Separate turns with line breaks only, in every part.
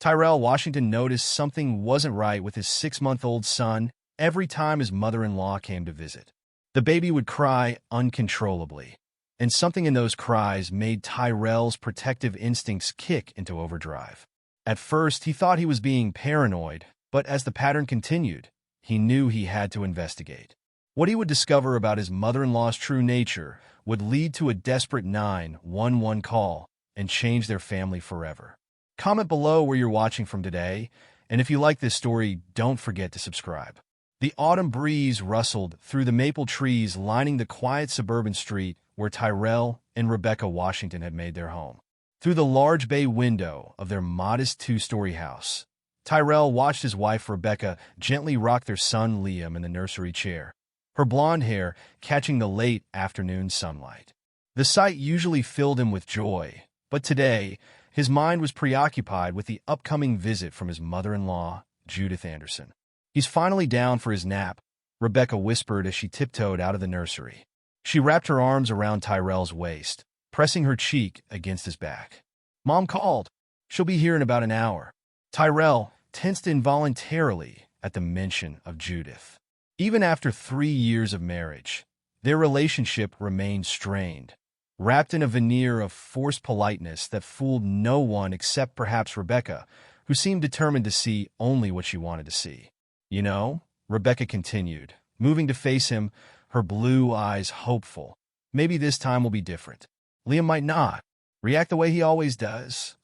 Tyrell Washington noticed something wasn't right with his 6-month-old son every time his mother-in-law came to visit. The baby would cry uncontrollably, and something in those cries made Tyrell's protective instincts kick into overdrive. At first, he thought he was being paranoid, but as the pattern continued, he knew he had to investigate. What he would discover about his mother-in-law's true nature would lead to a desperate 911 call and change their family forever. Comment below where you're watching from today, and if you like this story, don't forget to subscribe. The autumn breeze rustled through the maple trees lining the quiet suburban street where Tyrell and Rebecca Washington had made their home. Through the large bay window of their modest 2-story house, Tyrell watched his wife Rebecca gently rock their son Liam in the nursery chair, her blonde hair catching the late afternoon sunlight. The sight usually filled him with joy, but today, his mind was preoccupied with the upcoming visit from his mother-in-law, Judith Anderson. "He's finally down for his nap," Rebecca whispered as she tiptoed out of the nursery. She wrapped her arms around Tyrell's waist, pressing her cheek against his back. "Mom called. She'll be here in about an hour." Tyrell tensed involuntarily at the mention of Judith. Even after 3 years of marriage, their relationship remained strained, wrapped in a veneer of forced politeness that fooled no one except perhaps Rebecca, who seemed determined to see only what she wanted to see. "You know," Rebecca continued, moving to face him, her blue eyes hopeful, "maybe this time will be different. Liam might not react the way he always does."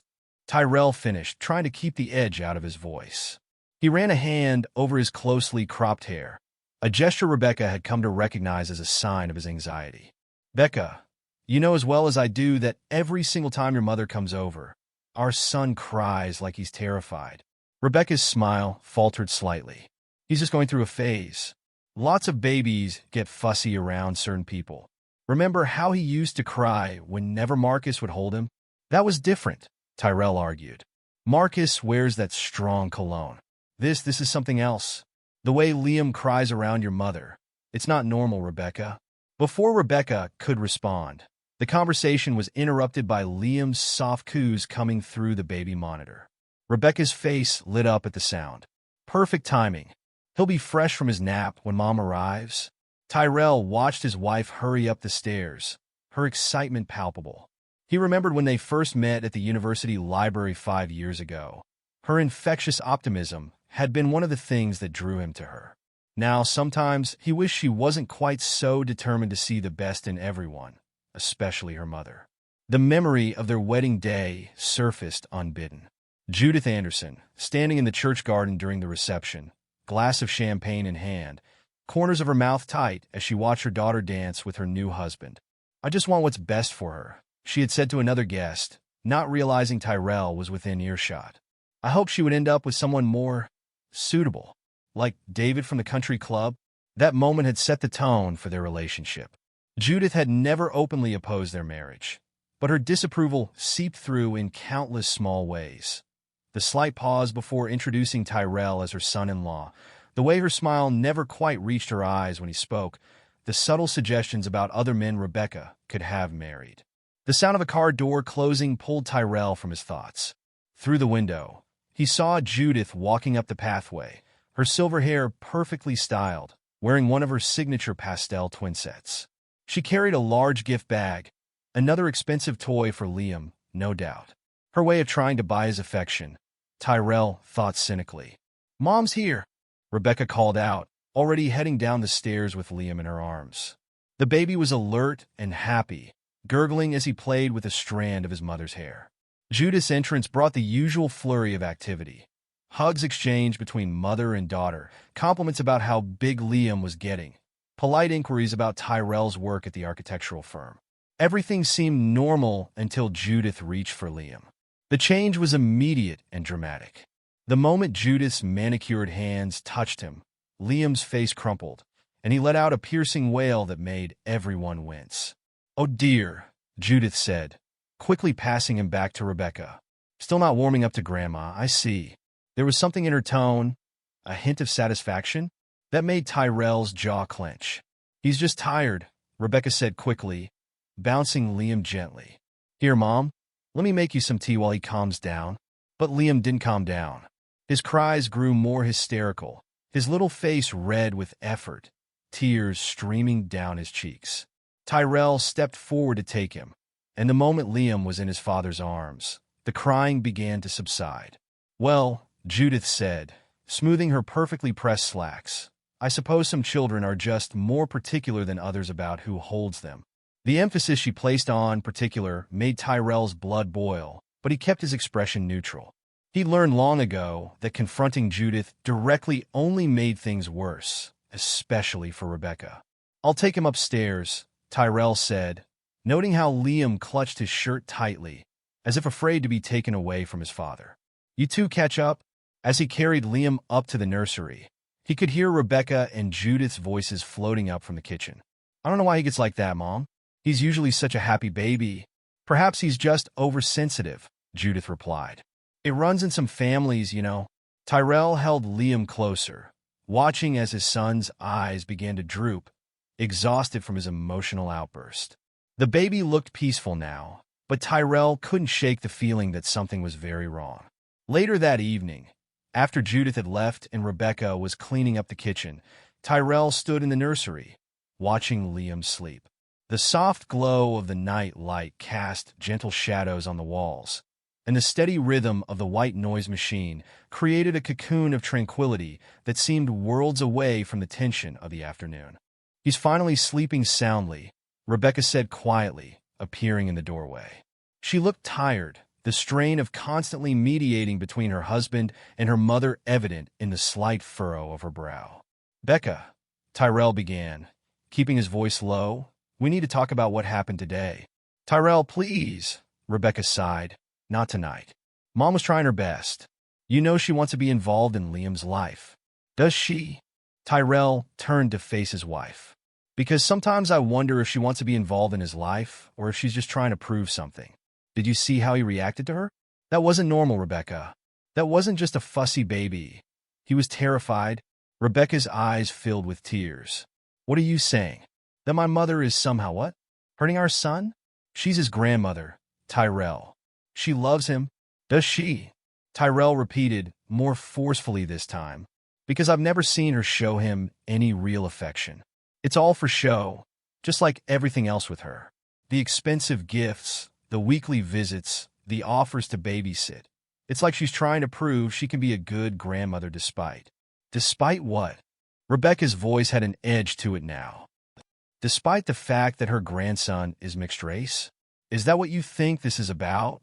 Tyrell finished, trying to keep the edge out of his voice. He ran a hand over his closely cropped hair, a gesture Rebecca had come to recognize as a sign of his anxiety. "Becca, you know as well as I do that every single time your mother comes over, our son cries like he's terrified." Rebecca's smile faltered slightly. "He's just going through a phase. Lots of babies get fussy around certain people. Remember how he used to cry whenever Marcus would hold him? That was different," Tyrell argued. "Marcus wears that strong cologne. This is something else. The way Liam cries around your mother. It's not normal, Rebecca." Before Rebecca could respond, the conversation was interrupted by Liam's soft coos coming through the baby monitor. Rebecca's face lit up at the sound. Perfect timing. He'll be fresh from his nap when Mom arrives. Tyrell watched his wife hurry up the stairs, her excitement palpable. He remembered when they first met at the university library 5 years ago. Her infectious optimism had been one of the things that drew him to her. Now, sometimes he wished she wasn't quite so determined to see the best in everyone, especially her mother. The memory of their wedding day surfaced unbidden. Judith Anderson, standing in the church garden during the reception, glass of champagne in hand, corners of her mouth tight as she watched her daughter dance with her new husband. "I just want what's best for her," she had said to another guest, not realizing Tyrell was within earshot. "I hope she would end up with someone more suitable, like David from the country club." That moment had set the tone for their relationship. Judith had never openly opposed their marriage, but her disapproval seeped through in countless small ways. The slight pause before introducing Tyrell as her son-in-law, the way her smile never quite reached her eyes when he spoke, the subtle suggestions about other men Rebecca could have married. The sound of a car door closing pulled Tyrell from his thoughts. Through the window, he saw Judith walking up the pathway, her silver hair perfectly styled, wearing one of her signature pastel twin sets. She carried a large gift bag, another expensive toy for Liam, no doubt. Her way of trying to buy his affection, Tyrell thought cynically. "Mom's here," Rebecca called out, already heading down the stairs with Liam in her arms. The baby was alert and happy, gurgling as he played with a strand of his mother's hair. Judith's entrance brought the usual flurry of activity. Hugs exchanged between mother and daughter, compliments about how big Liam was getting, polite inquiries about Tyrell's work at the architectural firm. Everything seemed normal until Judith reached for Liam. The change was immediate and dramatic. The moment Judith's manicured hands touched him, Liam's face crumpled, and he let out a piercing wail that made everyone wince. "Oh dear," Judith said, quickly passing him back to Rebecca. "Still not warming up to Grandma, I see." There was something in her tone, a hint of satisfaction, that made Tyrell's jaw clench. "He's just tired," Rebecca said quickly, bouncing Liam gently. "Here, Mom, let me make you some tea while he calms down." But Liam didn't calm down. His cries grew more hysterical, his little face red with effort, tears streaming down his cheeks. Tyrell stepped forward to take him, and the moment Liam was in his father's arms, the crying began to subside. "Well," Judith said, smoothing her perfectly pressed slacks, "I suppose some children are just more particular than others about who holds them." The emphasis she placed on particular made Tyrell's blood boil, but he kept his expression neutral. He learned long ago that confronting Judith directly only made things worse, especially for Rebecca. "I'll take him upstairs," Tyrell said, noting how Liam clutched his shirt tightly, as if afraid to be taken away from his father. "You two catch up?" As he carried Liam up to the nursery, he could hear Rebecca and Judith's voices floating up from the kitchen. "I don't know why he gets like that, Mom. He's usually such a happy baby." "Perhaps he's just oversensitive," Judith replied. "It runs in some families, you know." Tyrell held Liam closer, watching as his son's eyes began to droop, exhausted from his emotional outburst. The baby looked peaceful now, but Tyrell couldn't shake the feeling that something was very wrong. Later that evening, after Judith had left and Rebecca was cleaning up the kitchen, Tyrell stood in the nursery, watching Liam sleep. The soft glow of the night light cast gentle shadows on the walls, and the steady rhythm of the white noise machine created a cocoon of tranquility that seemed worlds away from the tension of the afternoon. "He's finally sleeping soundly," Rebecca said quietly, appearing in the doorway. She looked tired, the strain of constantly mediating between her husband and her mother evident in the slight furrow of her brow. "Becca," Tyrell began, keeping his voice low, "we need to talk about what happened today." "Tyrell, please," Rebecca sighed. "Not tonight. Mom was trying her best. You know she wants to be involved in Liam's life." "Does she?" Tyrell turned to face his wife. "Because sometimes I wonder if she wants to be involved in his life or if she's just trying to prove something." "Did you see how he reacted to her? That wasn't normal, Rebecca. That wasn't just a fussy baby. He was terrified." Rebecca's eyes filled with tears. "What are you saying? That my mother is somehow what? Hurting our son?" "She's his grandmother, Tyrell. She loves him." "Does she?" Tyrell repeated, more forcefully this time, "because I've never seen her show him any real affection. It's all for show, just like everything else with her. The expensive gifts, the weekly visits, the offers to babysit. It's like she's trying to prove she can be a good grandmother despite." "Despite what?" Rebecca's voice had an edge to it now. "Despite the fact that her grandson is mixed race? Is that what you think this is about?"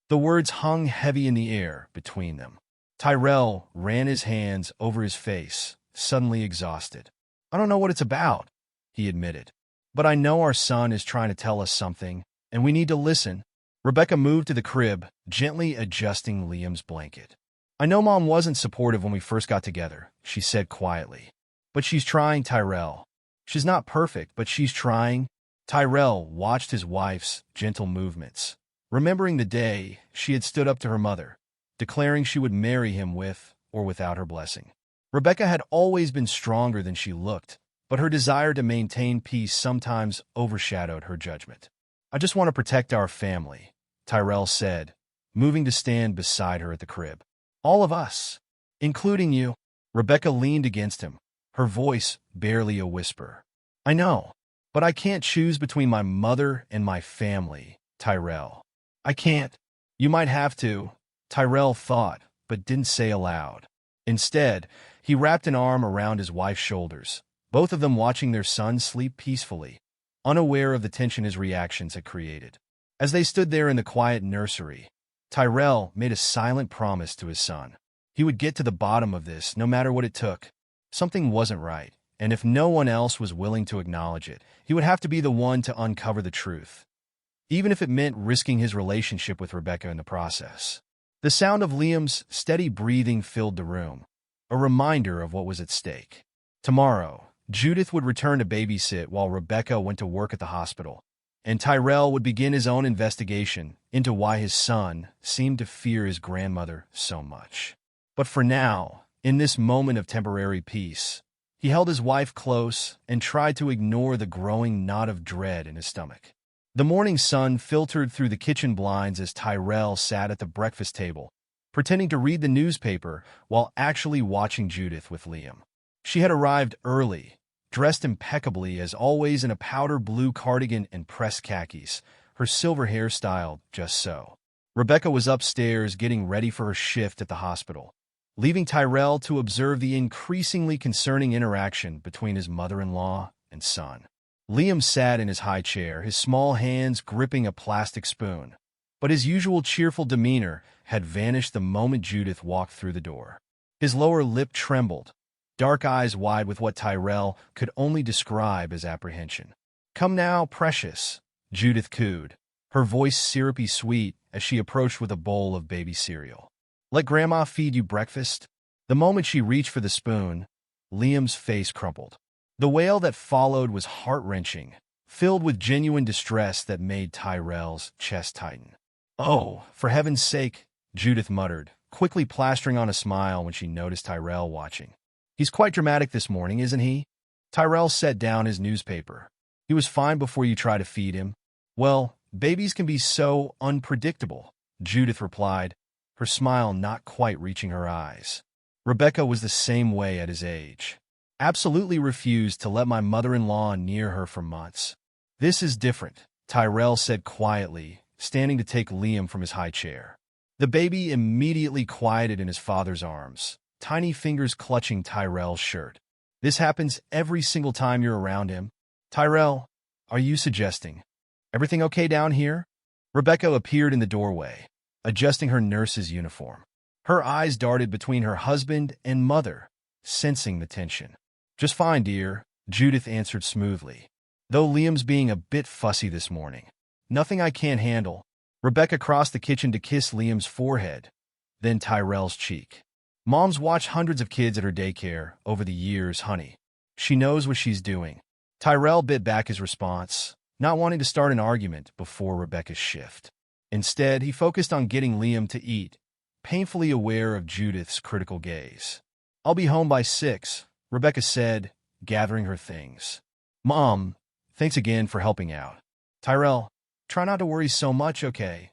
The words hung heavy in the air between them. Tyrell ran his hands over his face, suddenly exhausted. "I don't know what it's about," he admitted. "But I know our son is trying to tell us something, and we need to listen." Rebecca moved to the crib, gently adjusting Liam's blanket. "I know Mom wasn't supportive when we first got together," she said quietly. "But she's trying, Tyrell. She's not perfect, but she's trying." Tyrell watched his wife's gentle movements, remembering the day she had stood up to her mother, declaring she would marry him with or without her blessing. Rebecca had always been stronger than she looked, but her desire to maintain peace sometimes overshadowed her judgment. "I just want to protect our family," Tyrell said, moving to stand beside her at the crib. "All of us, including you." Rebecca leaned against him, her voice barely a whisper. "I know, but I can't choose between my mother and my family, Tyrell. I can't." "You might have to," Tyrell thought, but didn't say aloud. Instead, he wrapped an arm around his wife's shoulders, both of them watching their son sleep peacefully, unaware of the tension his reactions had created. As they stood there in the quiet nursery, Tyrell made a silent promise to his son. He would get to the bottom of this, no matter what it took. Something wasn't right, and if no one else was willing to acknowledge it, he would have to be the one to uncover the truth, even if it meant risking his relationship with Rebecca in the process. The sound of Liam's steady breathing filled the room, a reminder of what was at stake. Tomorrow, Judith would return to babysit while Rebecca went to work at the hospital, and Tyrell would begin his own investigation into why his son seemed to fear his grandmother so much. But for now, in this moment of temporary peace, he held his wife close and tried to ignore the growing knot of dread in his stomach. The morning sun filtered through the kitchen blinds as Tyrell sat at the breakfast table, pretending to read the newspaper while actually watching Judith with Liam. She had arrived early, dressed impeccably as always in a powder blue cardigan and pressed khakis, her silver hairstyle just so. Rebecca was upstairs getting ready for her shift at the hospital, leaving Tyrell to observe the increasingly concerning interaction between his mother-in-law and son. Liam sat in his high chair, his small hands gripping a plastic spoon, but his usual cheerful demeanor had vanished the moment Judith walked through the door. His lower lip trembled, dark eyes wide with what Tyrell could only describe as apprehension. "Come now, precious," Judith cooed, her voice syrupy sweet as she approached with a bowl of baby cereal. "Let Grandma feed you breakfast." The moment she reached for the spoon, Liam's face crumpled. The wail that followed was heart-wrenching, filled with genuine distress that made Tyrell's chest tighten. "Oh, for heaven's sake," Judith muttered, quickly plastering on a smile when she noticed Tyrell watching. "He's quite dramatic this morning, isn't he?" Tyrell set down his newspaper. "He was fine before you tried to feed him." "Well, babies can be so unpredictable," Judith replied, her smile not quite reaching her eyes. "Rebecca was the same way at his age. Absolutely refused to let my mother-in-law near her for months." "This is different," Tyrell said quietly, standing to take Liam from his high chair. The baby immediately quieted in his father's arms, tiny fingers clutching Tyrell's shirt. "This happens every single time you're around him." "Tyrell, are you suggesting everything okay down here?" Rebecca appeared in the doorway, adjusting her nurse's uniform. Her eyes darted between her husband and mother, sensing the tension. "Just fine, dear," Judith answered smoothly, though Liam's being a bit fussy this morning. "Nothing I can't handle." Rebecca crossed the kitchen to kiss Liam's forehead, then Tyrell's cheek. "Mom's watched hundreds of kids at her daycare over the years, honey. She knows what she's doing." Tyrell bit back his response, not wanting to start an argument before Rebecca's shift. Instead, he focused on getting Liam to eat, painfully aware of Judith's critical gaze. "I'll be home by 6, Rebecca said, gathering her things. "Mom, thanks again for helping out." "Tyrell, try not to worry so much, okay?"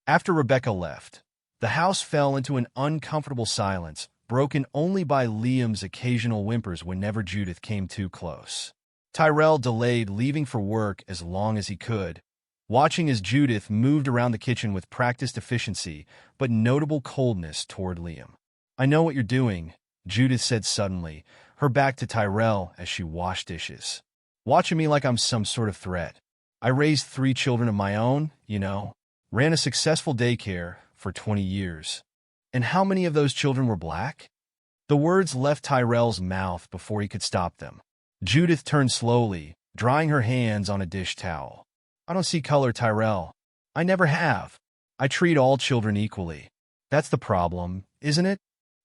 After Rebecca left, the house fell into an uncomfortable silence, broken only by Liam's occasional whimpers whenever Judith came too close. Tyrell delayed leaving for work as long as he could, watching as Judith moved around the kitchen with practiced efficiency but notable coldness toward Liam. "I know what you're doing," Judith said suddenly, her back to Tyrell as she washed dishes. "Watching me like I'm some sort of threat. I raised 3 children of my own, ran a successful daycare for 20 years. And how many of those children were black?" The words left Tyrell's mouth before he could stop them. Judith turned slowly, drying her hands on a dish towel. "I don't see color, Tyrell. I never have. I treat all children equally." "That's the problem, isn't it?"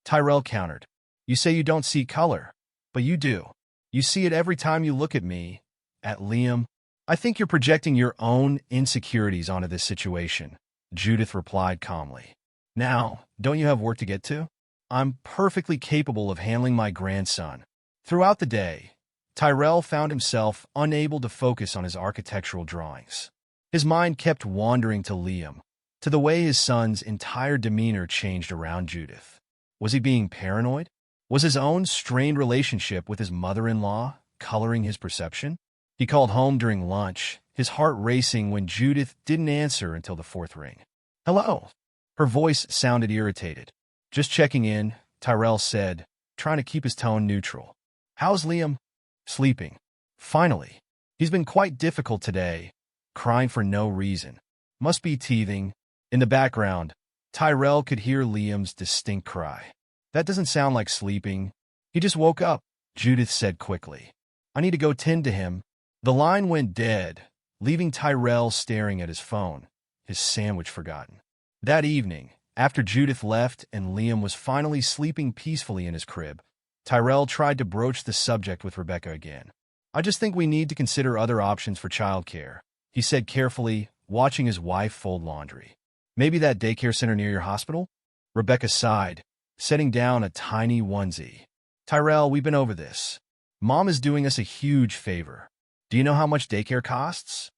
Tyrell countered. "You say you don't see color, but you do. You see it every time you look at me, at Liam." "I think you're projecting your own insecurities onto this situation," Judith replied calmly. "Now, don't you have work to get to?" "I'm perfectly capable of handling my grandson." Throughout the day, Tyrell found himself unable to focus on his architectural drawings. His mind kept wandering to Liam, to the way his son's entire demeanor changed around Judith. Was he being paranoid? Was his own strained relationship with his mother-in-law coloring his perception? He called home during lunch, his heart racing when Judith didn't answer until the 4th ring. "Hello." Her voice sounded irritated. "Just checking in," Tyrell said, trying to keep his tone neutral. "How's Liam?" "Sleeping." "Finally. He's been quite difficult today, crying for no reason. Must be teething." In the background, Tyrell could hear Liam's distinct cry. "That doesn't sound like sleeping. He just woke up," Judith said quickly. "I need to go tend to him." The line went dead, leaving Tyrell staring at his phone, his sandwich forgotten. That evening, after Judith left and Liam was finally sleeping peacefully in his crib, Tyrell tried to broach the subject with Rebecca again. "I just think we need to consider other options for childcare," he said carefully, watching his wife fold laundry. "Maybe that daycare center near your hospital?" Rebecca sighed, setting down a tiny onesie. "Tyrell, we've been over this. Mom is doing us a huge favor. Do you know how much daycare costs?"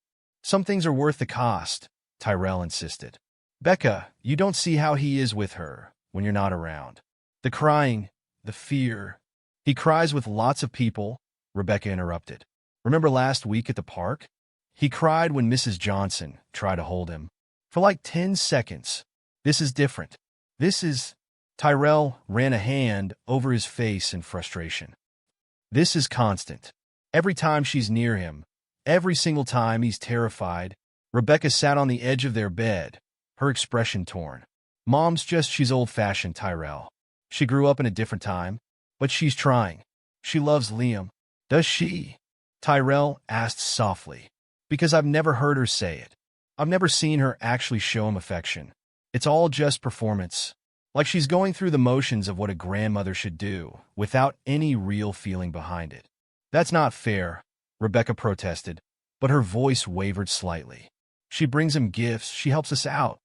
"Some things are worth the cost," Tyrell insisted. "Becca, you don't see how he is with her," when you're not around. The crying, the fear. He cries with lots of people, Rebecca interrupted. Remember last week at the park? He cried when Mrs. Johnson tried to hold him. For like 10 seconds. This is different. This is... Tyrell ran a hand over his face in frustration. This is constant. Every time she's near him, every single time he's terrified. Rebecca sat on the edge of their bed, her expression torn. She's old-fashioned, Tyrell. She grew up in a different time, but she's trying. She loves Liam. Does she? Tyrell asked softly. Because I've never heard her say it. I've never seen her actually show him affection. It's all just performance. Like she's going through the motions of what a grandmother should do, without any real feeling behind it. That's not fair, Rebecca protested, but her voice wavered slightly. She brings him gifts, she helps us out.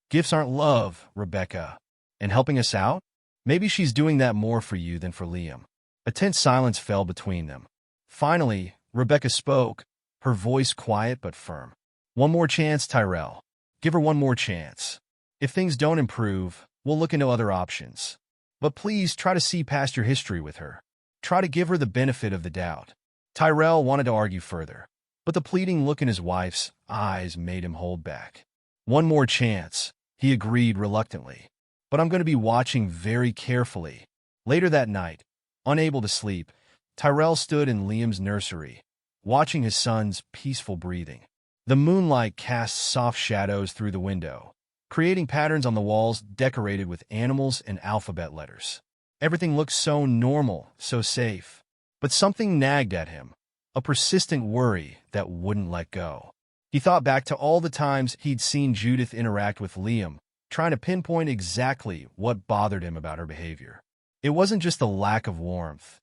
Gifts aren't love, Rebecca. And helping us out? Maybe she's doing that more for you than for Liam. A tense silence fell between them. Finally, Rebecca spoke, her voice quiet but firm. One more chance, Tyrell. Give her one more chance. If things don't improve, we'll look into other options. But please try to see past your history with her. Try to give her the benefit of the doubt. Tyrell wanted to argue further, but the pleading look in his wife's eyes made him hold back. One more chance, he agreed reluctantly. But I'm going to be watching very carefully. Later that night, unable to sleep, Tyrell stood in Liam's nursery, watching his son's peaceful breathing. The moonlight cast soft shadows through the window, creating patterns on the walls decorated with animals and alphabet letters. Everything looked so normal, so safe. But something nagged at him, a persistent worry that wouldn't let go. He thought back to all the times he'd seen Judith interact with Liam, trying to pinpoint exactly what bothered him about her behavior. It wasn't just the lack of warmth.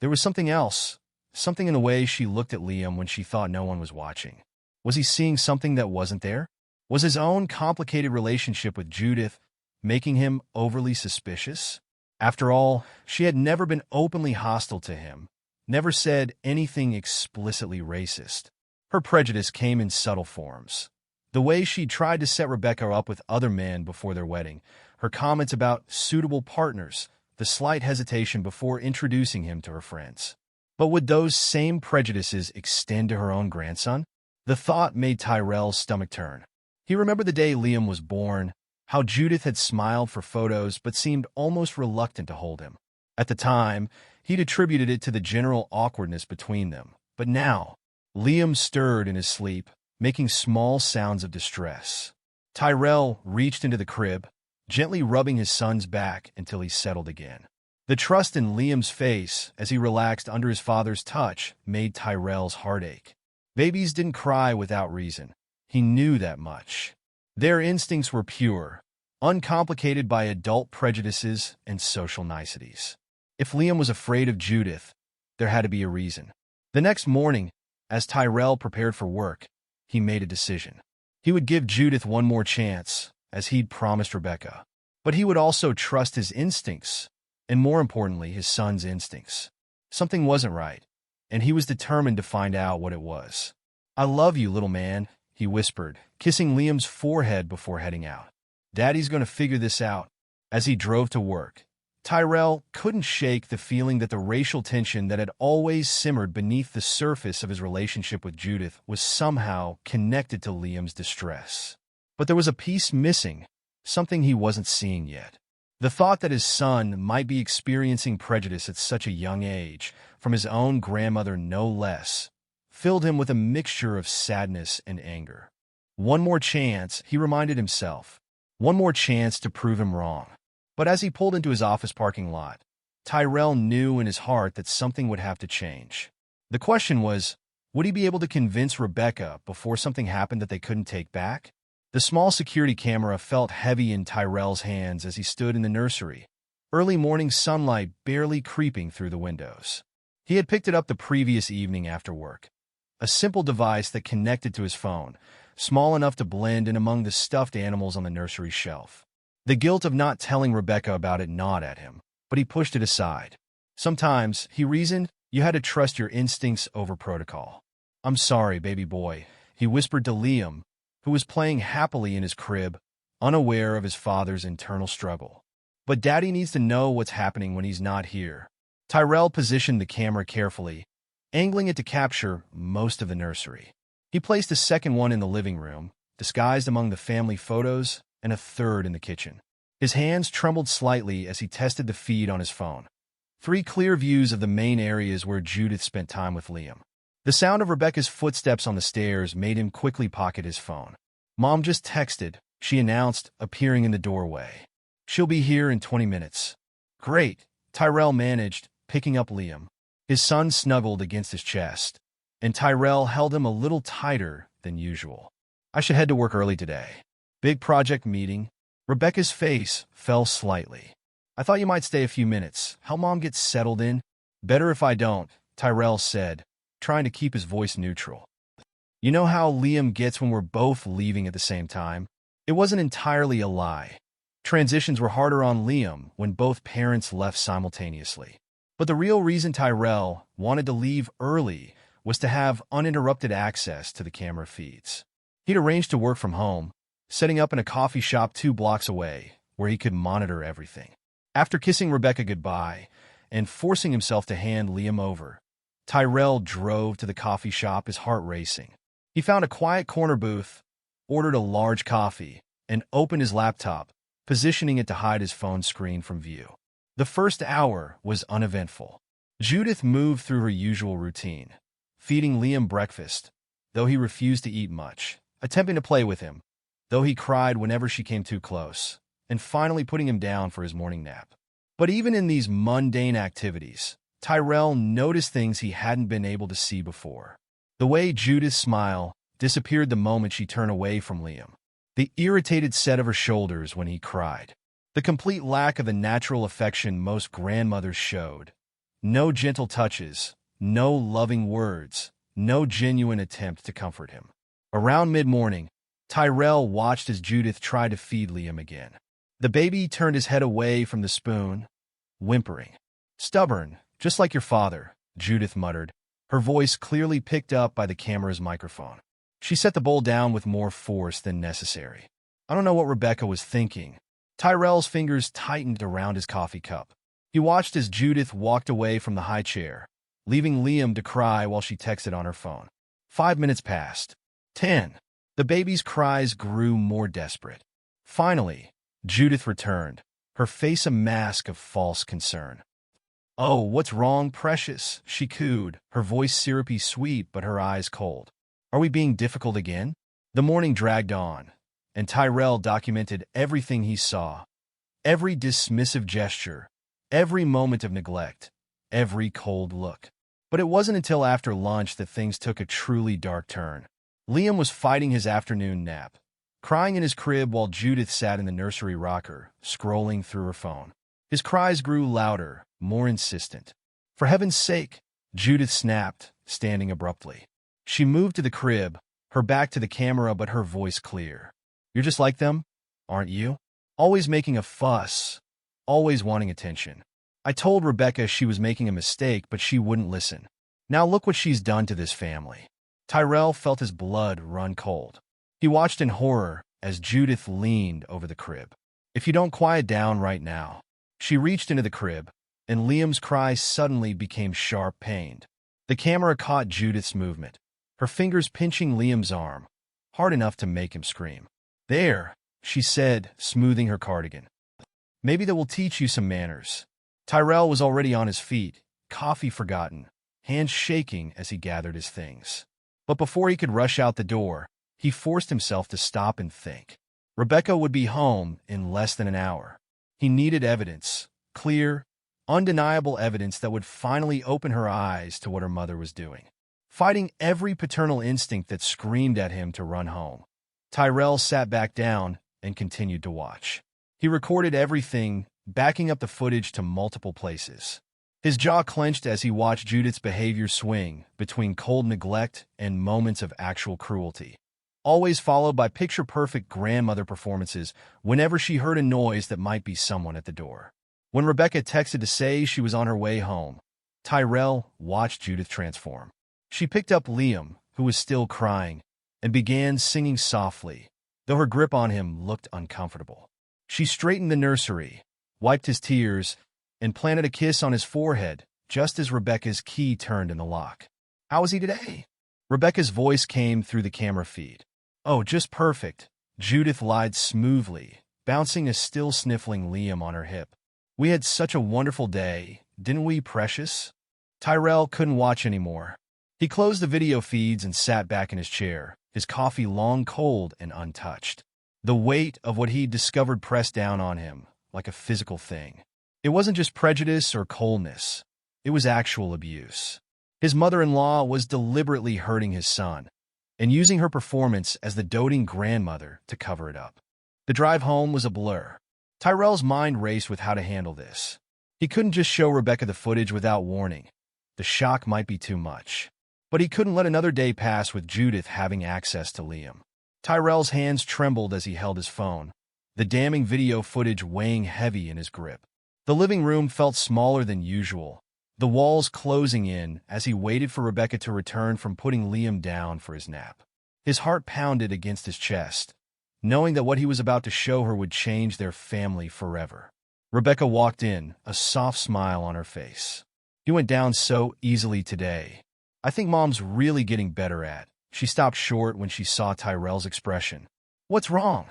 There was something else, something in the way she looked at Liam when she thought no one was watching. Was he seeing something that wasn't there? Was his own complicated relationship with Judith making him overly suspicious? After all, she had never been openly hostile to him, never said anything explicitly racist. Her prejudice came in subtle forms. The way she tried to set Rebecca up with other men before their wedding, her comments about suitable partners, the slight hesitation before introducing him to her friends. But would those same prejudices extend to her own grandson? The thought made Tyrell's stomach turn. He remembered the day Liam was born, how Judith had smiled for photos but seemed almost reluctant to hold him. At the time, he'd attributed it to the general awkwardness between them. But now, Liam stirred in his sleep, making small sounds of distress. Tyrell reached into the crib, gently rubbing his son's back until he settled again. The trust in Liam's face as he relaxed under his father's touch made Tyrell's heart ache. Babies didn't cry without reason. He knew that much. Their instincts were pure, uncomplicated by adult prejudices and social niceties. If Liam was afraid of Judith, there had to be a reason. The next morning, as Tyrell prepared for work, he made a decision. He would give Judith one more chance, as he'd promised Rebecca. But he would also trust his instincts, and more importantly, his son's instincts. Something wasn't right, and he was determined to find out what it was. "I love you, little man," he whispered, kissing Liam's forehead before heading out. "Daddy's going to figure this out." As he drove to work, Tyrell couldn't shake the feeling that the racial tension that had always simmered beneath the surface of his relationship with Judith was somehow connected to Liam's distress. But there was a piece missing, something he wasn't seeing yet. The thought that his son might be experiencing prejudice at such a young age, from his own grandmother no less, filled him with a mixture of sadness and anger. One more chance, he reminded himself. One more chance to prove him wrong. But as he pulled into his office parking lot, Tyrell knew in his heart that something would have to change. The question was, would he be able to convince Rebecca before something happened that they couldn't take back? The small security camera felt heavy in Tyrell's hands as he stood in the nursery, early morning sunlight barely creeping through the windows. He had picked it up the previous evening after work. A simple device that connected to his phone, small enough to blend in among the stuffed animals on the nursery shelf. The guilt of not telling Rebecca about it gnawed at him, but he pushed it aside. Sometimes, he reasoned, you had to trust your instincts over protocol. "I'm sorry, baby boy," he whispered to Liam, who was playing happily in his crib, unaware of his father's internal struggle. But Daddy needs to know what's happening when he's not here. Tyrell positioned the camera carefully, angling it to capture most of the nursery. He placed a second one in the living room, disguised among the family photos, and a third in the kitchen. His hands trembled slightly as he tested the feed on his phone. 3 clear views of the main areas where Judith spent time with Liam. The sound of Rebecca's footsteps on the stairs made him quickly pocket his phone. "Mom just texted," she announced, appearing in the doorway. "She'll be here in 20 minutes. "Great," Tyrell managed, picking up Liam. His son snuggled against his chest, and Tyrell held him a little tighter than usual. "I should head to work early today. Big project meeting." Rebecca's face fell slightly. "I thought you might stay a few minutes. Help Mom get settled in." "Better if I don't," Tyrell said, trying to keep his voice neutral. "You know how Liam gets when we're both leaving at the same time?" It wasn't entirely a lie. Transitions were harder on Liam when both parents left simultaneously. But the real reason Tyrell wanted to leave early was to have uninterrupted access to the camera feeds. He'd arranged to work from home, setting up in a coffee shop 2 blocks away, where he could monitor everything. After kissing Rebecca goodbye and forcing himself to hand Liam over, Tyrell drove to the coffee shop, his heart racing. He found a quiet corner booth, ordered a large coffee, and opened his laptop, positioning it to hide his phone screen from view. The first hour was uneventful. Judith moved through her usual routine, feeding Liam breakfast, though he refused to eat much, attempting to play with him, though he cried whenever she came too close, and finally putting him down for his morning nap. But even in these mundane activities, Tyrell noticed things he hadn't been able to see before. The way Judith's smile disappeared the moment she turned away from Liam. The irritated set of her shoulders when he cried. The complete lack of the natural affection most grandmothers showed. No gentle touches, no loving words, no genuine attempt to comfort him. Around mid-morning, Tyrell watched as Judith tried to feed Liam again. The baby turned his head away from the spoon, whimpering. "Stubborn, just like your father," Judith muttered, her voice clearly picked up by the camera's microphone. She set the bowl down with more force than necessary. I don't know what Rebecca was thinking. Tyrell's fingers tightened around his coffee cup. He watched as Judith walked away from the high chair, leaving Liam to cry while she texted on her phone. 5 minutes passed. 10. The baby's cries grew more desperate. Finally, Judith returned, her face a mask of false concern. "Oh, what's wrong, precious?" she cooed, her voice syrupy sweet but her eyes cold. "Are we being difficult again?" The morning dragged on, and Tyrell documented everything he saw. Every dismissive gesture, every moment of neglect, every cold look. But it wasn't until after lunch that things took a truly dark turn. Liam was fighting his afternoon nap, crying in his crib while Judith sat in the nursery rocker, scrolling through her phone. His cries grew louder, more insistent. "For heaven's sake," Judith snapped, standing abruptly. She moved to the crib, her back to the camera but her voice clear. "You're just like them, aren't you? Always making a fuss, always wanting attention. I told Rebecca she was making a mistake, but she wouldn't listen. Now look what she's done to this family." Tyrell felt his blood run cold. He watched in horror as Judith leaned over the crib. "If you don't quiet down right now." She reached into the crib, and Liam's cries suddenly became sharp, pained. The camera caught Judith's movement, her fingers pinching Liam's arm, hard enough to make him scream. "There," she said, smoothing her cardigan. "Maybe that will teach you some manners." Tyrell was already on his feet, coffee forgotten, hands shaking as he gathered his things. But before he could rush out the door, he forced himself to stop and think. Rebecca would be home in less than an hour. He needed evidence, clear, undeniable evidence that would finally open her eyes to what her mother was doing. Fighting every paternal instinct that screamed at him to run home, Tyrell sat back down and continued to watch. He recorded everything, backing up the footage to multiple places. His jaw clenched as he watched Judith's behavior swing between cold neglect and moments of actual cruelty, always followed by picture-perfect grandmother performances whenever she heard a noise that might be someone at the door. When Rebecca texted to say she was on her way home, Tyrell watched Judith transform. She picked up Liam, who was still crying, and began singing softly, though her grip on him looked uncomfortable. She straightened the nursery, wiped his tears, and planted a kiss on his forehead just as Rebecca's key turned in the lock. "How is he today?" Rebecca's voice came through the camera feed. "Oh, just perfect," Judith lied smoothly, bouncing a still sniffling Liam on her hip. "We had such a wonderful day, didn't we, precious?" Tyrell couldn't watch anymore. He closed the video feeds and sat back in his chair, his coffee long cold and untouched. The weight of what he'd discovered pressed down on him, like a physical thing. It wasn't just prejudice or coldness. It was actual abuse. His mother-in-law was deliberately hurting his son, and using her performance as the doting grandmother to cover it up. The drive home was a blur. Tyrell's mind raced with how to handle this. He couldn't just show Rebecca the footage without warning. The shock might be too much. But he couldn't let another day pass with Judith having access to Liam. Tyrell's hands trembled as he held his phone, the damning video footage weighing heavy in his grip. The living room felt smaller than usual, the walls closing in as he waited for Rebecca to return from putting Liam down for his nap. His heart pounded against his chest, knowing that what he was about to show her would change their family forever. Rebecca walked in, a soft smile on her face. "You went down so easily today. I think Mom's really getting better at." She stopped short when she saw Tyrell's expression. "What's wrong?"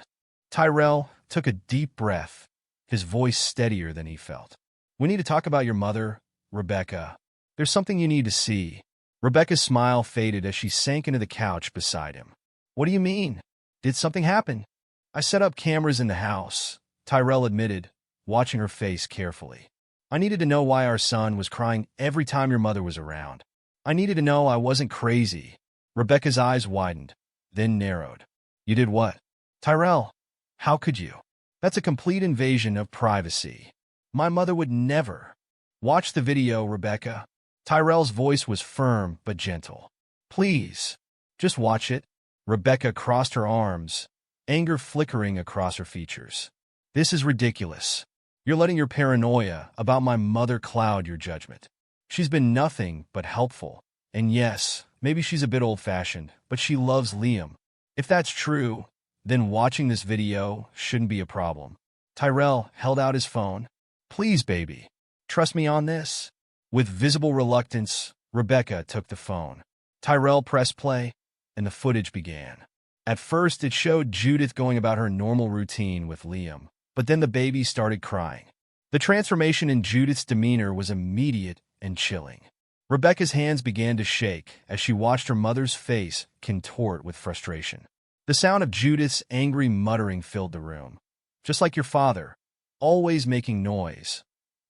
Tyrell took a deep breath, his voice steadier than he felt. "We need to talk about your mother, Rebecca. There's something you need to see." Rebecca's smile faded as she sank into the couch beside him. "What do you mean? Did something happen?" "I set up cameras in the house," Tyrell admitted, watching her face carefully. "I needed to know why our son was crying every time your mother was around. I needed to know I wasn't crazy." Rebecca's eyes widened, then narrowed. "You did what?" "Tyrell, how could you? That's a complete invasion of privacy. My mother would never." "Watch the video, Rebecca." Tyrell's voice was firm but gentle. "Please, just watch it." Rebecca crossed her arms, anger flickering across her features. "This is ridiculous. You're letting your paranoia about my mother cloud your judgment. She's been nothing but helpful. And yes, maybe she's a bit old-fashioned, but she loves Liam. If that's true, then watching this video shouldn't be a problem." Tyrell held out his phone. "Please, baby, trust me on this." With visible reluctance, Rebecca took the phone. Tyrell pressed play, and the footage began. At first, it showed Judith going about her normal routine with Liam, but then the baby started crying. The transformation in Judith's demeanor was immediate and chilling. Rebecca's hands began to shake as she watched her mother's face contort with frustration. The sound of Judith's angry muttering filled the room. "Just like your father, always making noise,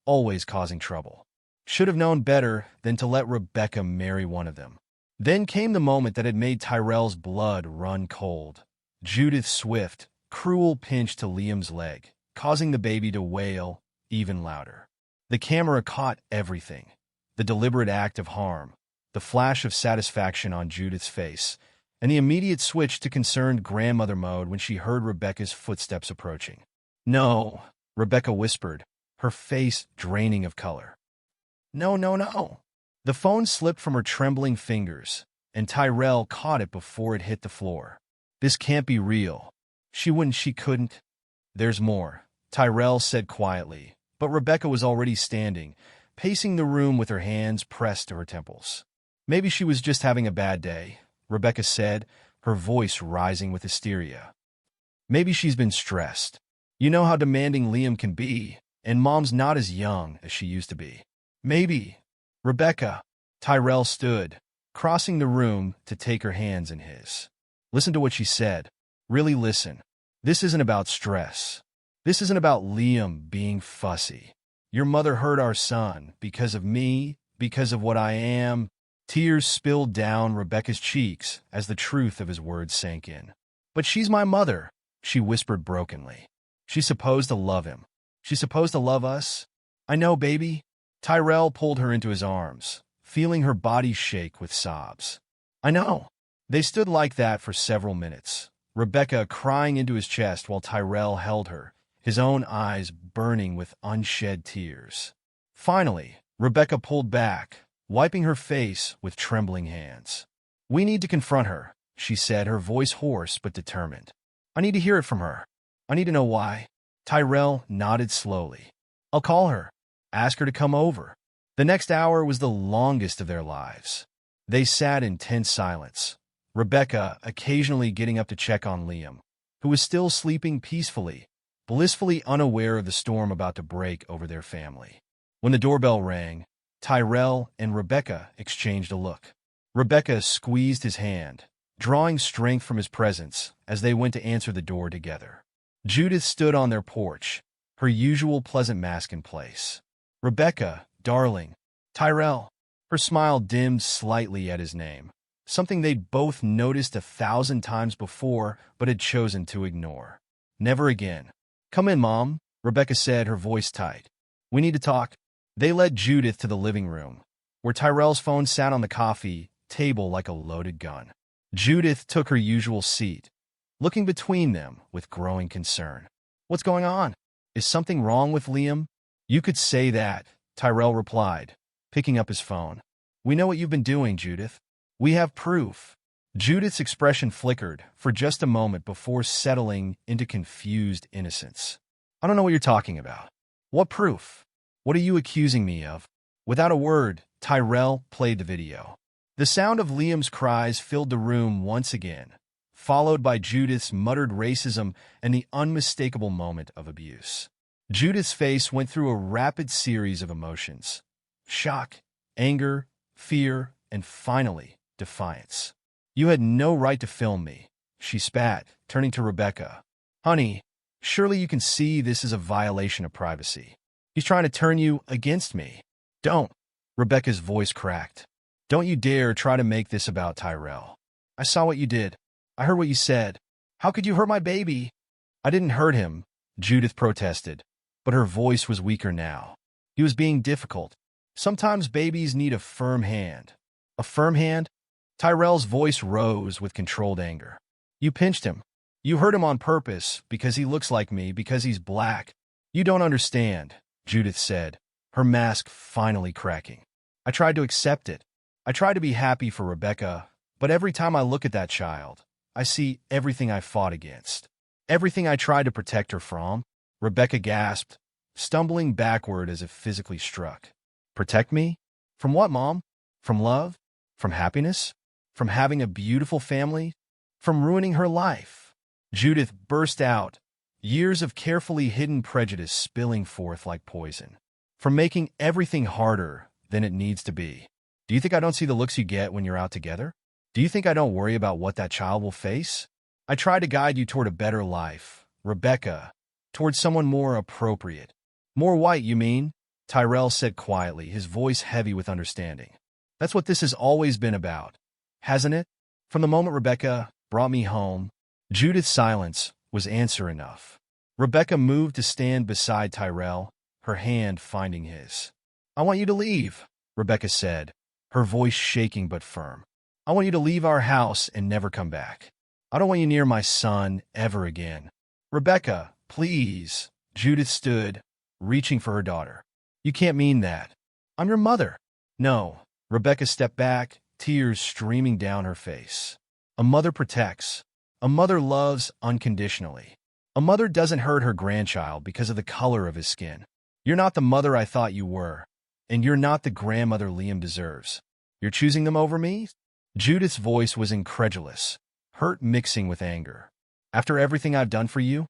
always causing trouble. Should have known better than to let Rebecca marry one of them." Then came the moment that had made Tyrell's blood run cold. Judith's swift, cruel pinch to Liam's leg, causing the baby to wail even louder. The camera caught everything. The deliberate act of harm, the flash of satisfaction on Judith's face, and the immediate switch to concerned grandmother mode when she heard Rebecca's footsteps approaching. "No," Rebecca whispered, her face draining of color. "No, no, no." The phone slipped from her trembling fingers, and Tyrell caught it before it hit the floor. "This can't be real. She couldn't." "There's more," Tyrell said quietly, but Rebecca was already standing, pacing the room with her hands pressed to her temples. "Maybe she was just having a bad day," Rebecca said, her voice rising with hysteria. "Maybe she's been stressed. You know how demanding Liam can be, and Mom's not as young as she used to be. Maybe." "Rebecca." Tyrell stood, crossing the room to take her hands in his. "Listen to what she said. Really listen. This isn't about stress. This isn't about Liam being fussy. Your mother hurt our son because of me, because of what I am." Tears spilled down Rebecca's cheeks as the truth of his words sank in. "But she's my mother," she whispered brokenly. "She's supposed to love him. She's supposed to love us." "I know, baby." Tyrell pulled her into his arms, feeling her body shake with sobs. "I know." They stood like that for several minutes, Rebecca crying into his chest while Tyrell held her, his own eyes burning with unshed tears. Finally, Rebecca pulled back, wiping her face with trembling hands. "We need to confront her," she said, her voice hoarse but determined. "I need to hear it from her. I need to know why." Tyrell nodded slowly. I'll call her. Ask her to come over. The next hour was the longest of their lives. They sat in tense silence, Rebecca occasionally getting up to check on Liam, who was still sleeping peacefully, blissfully unaware of the storm about to break over their family. When the doorbell rang, Tyrell and Rebecca exchanged a look. Rebecca squeezed his hand, drawing strength from his presence as they went to answer the door together. Judith stood on their porch, her usual pleasant mask in place. "Rebecca, darling." "Tyrell." Her smile dimmed slightly at his name, something they'd both noticed 1,000 times before but had chosen to ignore. "Never again." "Come in, Mom," Rebecca said, her voice tight. "We need to talk." They led Judith to the living room, where Tyrell's phone sat on the coffee table like a loaded gun. Judith took her usual seat, looking between them with growing concern. "What's going on? Is something wrong with Liam?" "You could say that," Tyrell replied, picking up his phone. "We know what you've been doing, Judith. We have proof." Judith's expression flickered for just a moment before settling into confused innocence. "I don't know what you're talking about. What proof? What are you accusing me of?" Without a word, Tyrell played the video. The sound of Liam's cries filled the room once again, followed by Judith's muttered racism and the unmistakable moment of abuse. Judith's face went through a rapid series of emotions: shock, anger, fear, and finally, defiance. "You had no right to film me," she spat, turning to Rebecca. "Honey, surely you can see this is a violation of privacy. He's trying to turn you against me." "Don't." Rebecca's voice cracked. "Don't you dare try to make this about Tyrell. I saw what you did. I heard what you said. How could you hurt my baby?" "I didn't hurt him," Judith protested, but her voice was weaker now. "He was being difficult. Sometimes babies need a firm hand." "A firm hand?" Tyrell's voice rose with controlled anger. "You pinched him. You hurt him on purpose because he looks like me, because he's black." "You don't understand," Judith said, her mask finally cracking. "I tried to accept it. I tried to be happy for Rebecca, but every time I look at that child, I see everything I fought against. Everything I tried to protect her from." Rebecca gasped, stumbling backward as if physically struck. "Protect me? From what, Mom? From love? From happiness? From having a beautiful family? From ruining her life?" Judith burst out, years of carefully hidden prejudice spilling forth like poison. "From making everything harder than it needs to be. Do you think I don't see the looks you get when you're out together? Do you think I don't worry about what that child will face? I try to guide you toward a better life, Rebecca, toward someone more appropriate." "More white, you mean?" Tyrell said quietly, his voice heavy with understanding. "That's what this has always been about, hasn't it? From the moment Rebecca brought me home." Judith's silence was answer enough. Rebecca moved to stand beside Tyrell, her hand finding his. "I want you to leave," Rebecca said, her voice shaking but firm. "I want you to leave our house and never come back. I don't want you near my son ever again." "Rebecca, please." Judith stood, reaching for her daughter. "You can't mean that. I'm your mother." "No." Rebecca stepped back, tears streaming down her face. "A mother protects. A mother loves unconditionally. A mother doesn't hurt her grandchild because of the color of his skin. You're not the mother I thought you were, and you're not the grandmother Liam deserves. You're choosing them over me?" Judith's voice was incredulous, hurt mixing with anger. "After everything I've done for you?"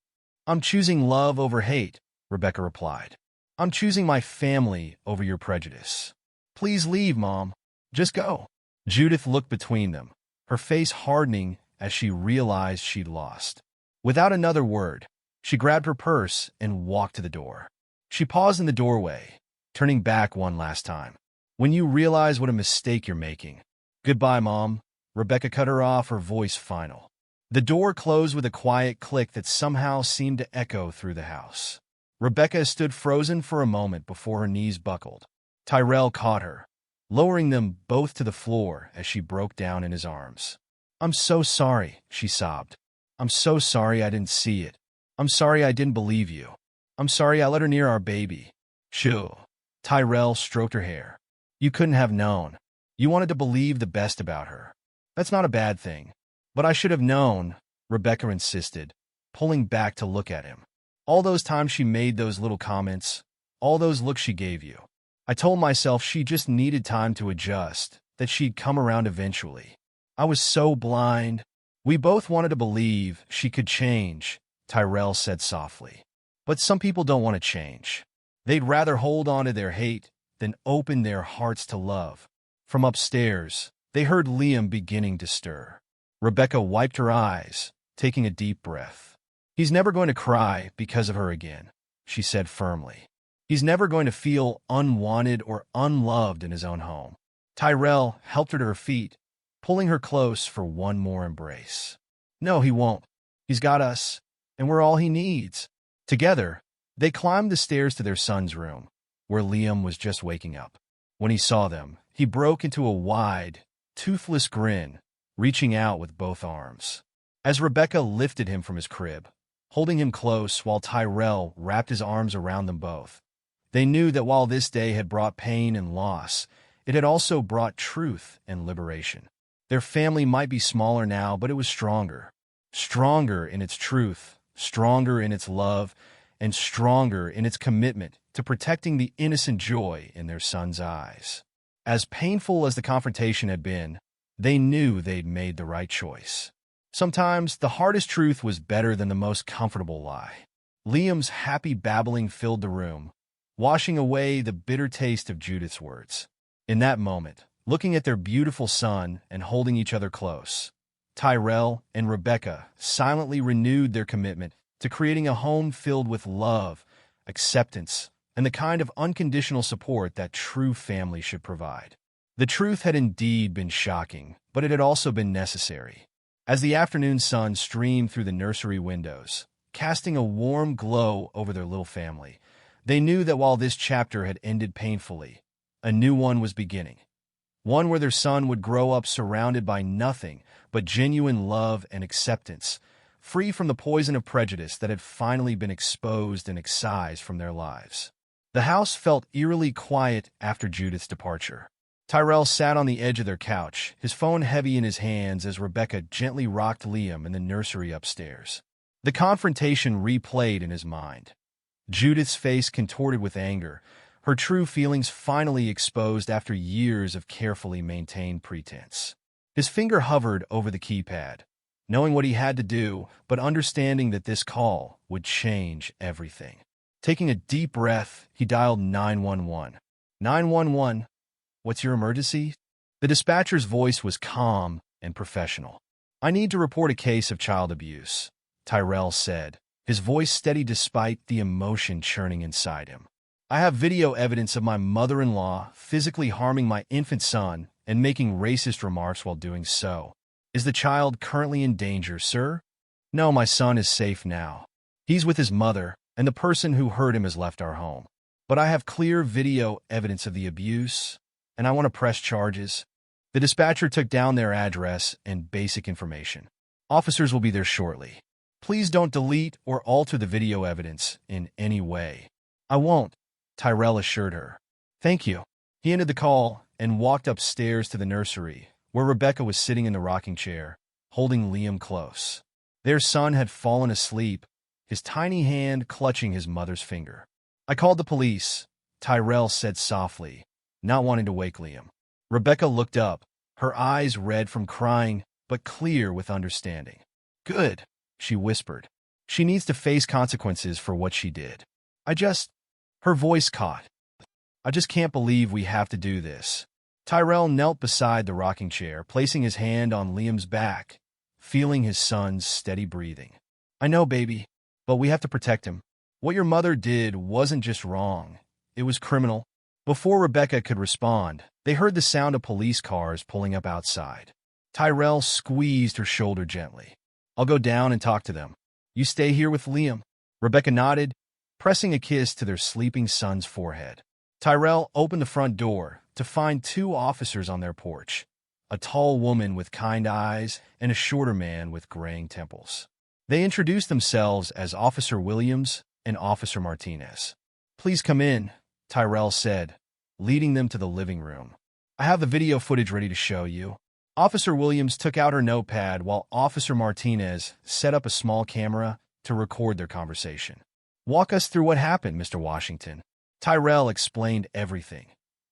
"I'm choosing love over hate," Rebecca replied. "I'm choosing my family over your prejudice. Please leave, Mom. Just go." Judith looked between them, her face hardening as she realized she'd lost. Without another word, she grabbed her purse and walked to the door. She paused in the doorway, turning back one last time. "When you realize what a mistake you're making." "Goodbye, Mom." Rebecca cut her off, her voice final. The door closed with a quiet click that somehow seemed to echo through the house. Rebecca stood frozen for a moment before her knees buckled. Tyrell caught her, lowering them both to the floor as she broke down in his arms. "I'm so sorry," she sobbed. "I'm so sorry I didn't see it. I'm sorry I didn't believe you. I'm sorry I let her near our baby." "Shoo." Tyrell stroked her hair. "You couldn't have known. You wanted to believe the best about her. That's not a bad thing. But I should have known," Rebecca insisted, pulling back to look at him. "All those times she made those little comments, All those looks she gave you. I told myself she just needed time to adjust, that she'd come around eventually. I was so blind. We both wanted to believe she could change, Tyrell said softly. But some people don't want to change. They'd rather hold on to their hate than open their hearts to love. From upstairs, they heard Liam beginning to stir. Rebecca wiped her eyes, taking a deep breath. He's never going to cry because of her again, she said firmly. He's never going to feel unwanted or unloved in his own home. Tyrell helped her to her feet, pulling her close for one more embrace. No, he won't. He's got us, and we're all he needs. Together, they climbed the stairs to their son's room, where Liam was just waking up. When he saw them, he broke into a wide, toothless grin, reaching out with both arms. As Rebecca lifted him from his crib, holding him close while Tyrell wrapped his arms around them both, they knew that while this day had brought pain and loss, it had also brought truth and liberation. Their family might be smaller now, but it was stronger. Stronger in its truth, stronger in its love, and stronger in its commitment to protecting the innocent joy in their son's eyes. As painful as the confrontation had been, they knew they'd made the right choice. Sometimes the hardest truth was better than the most comfortable lie. Liam's happy babbling filled the room, washing away the bitter taste of Judith's words. In that moment, looking at their beautiful son and holding each other close, Tyrell and Rebecca silently renewed their commitment to creating a home filled with love, acceptance, and the kind of unconditional support that true family should provide. The truth had indeed been shocking, but it had also been necessary. As the afternoon sun streamed through the nursery windows, casting a warm glow over their little family, they knew that while this chapter had ended painfully, a new one was beginning. One where their son would grow up surrounded by nothing but genuine love and acceptance, free from the poison of prejudice that had finally been exposed and excised from their lives. The house felt eerily quiet after Judith's departure. Tyrell sat on the edge of their couch, his phone heavy in his hands as Rebecca gently rocked Liam in the nursery upstairs. The confrontation replayed in his mind. Judith's face contorted with anger, her true feelings finally exposed after years of carefully maintained pretense. His finger hovered over the keypad, knowing what he had to do, but understanding that this call would change everything. Taking a deep breath, he dialed 911. 911, what's your emergency? The dispatcher's voice was calm and professional. I need to report a case of child abuse, Tyrell said, his voice steady despite the emotion churning inside him. I have video evidence of my mother-in-law physically harming my infant son and making racist remarks while doing so. Is the child currently in danger, sir? No, my son is safe now. He's with his mother, and the person who hurt him has left our home. But I have clear video evidence of the abuse, and I want to press charges. The dispatcher took down their address and basic information. Officers will be there shortly. Please don't delete or alter the video evidence in any way. I won't, Tyrell assured her. Thank you. He ended the call and walked upstairs to the nursery, where Rebecca was sitting in the rocking chair, holding Liam close. Their son had fallen asleep, his tiny hand clutching his mother's finger. I called the police, Tyrell said softly, not wanting to wake Liam. Rebecca looked up, her eyes red from crying, but clear with understanding. Good, she whispered. She needs to face consequences for what she did. Her voice caught. I just can't believe we have to do this. Tyrell knelt beside the rocking chair, placing his hand on Liam's back, feeling his son's steady breathing. I know, baby, but we have to protect him. What your mother did wasn't just wrong. It was criminal. Before Rebecca could respond, they heard the sound of police cars pulling up outside. Tyrell squeezed her shoulder gently. I'll go down and talk to them. You stay here with Liam. Rebecca nodded, pressing a kiss to their sleeping son's forehead. Tyrell opened the front door to find two officers on their porch, a tall woman with kind eyes and a shorter man with graying temples. They introduced themselves as Officer Williams and Officer Martinez. Please come in, Tyrell said, leading them to the living room. I have the video footage ready to show you. Officer Williams took out her notepad while Officer Martinez set up a small camera to record their conversation. Walk us through what happened, Mr. Washington. Tyrell explained everything.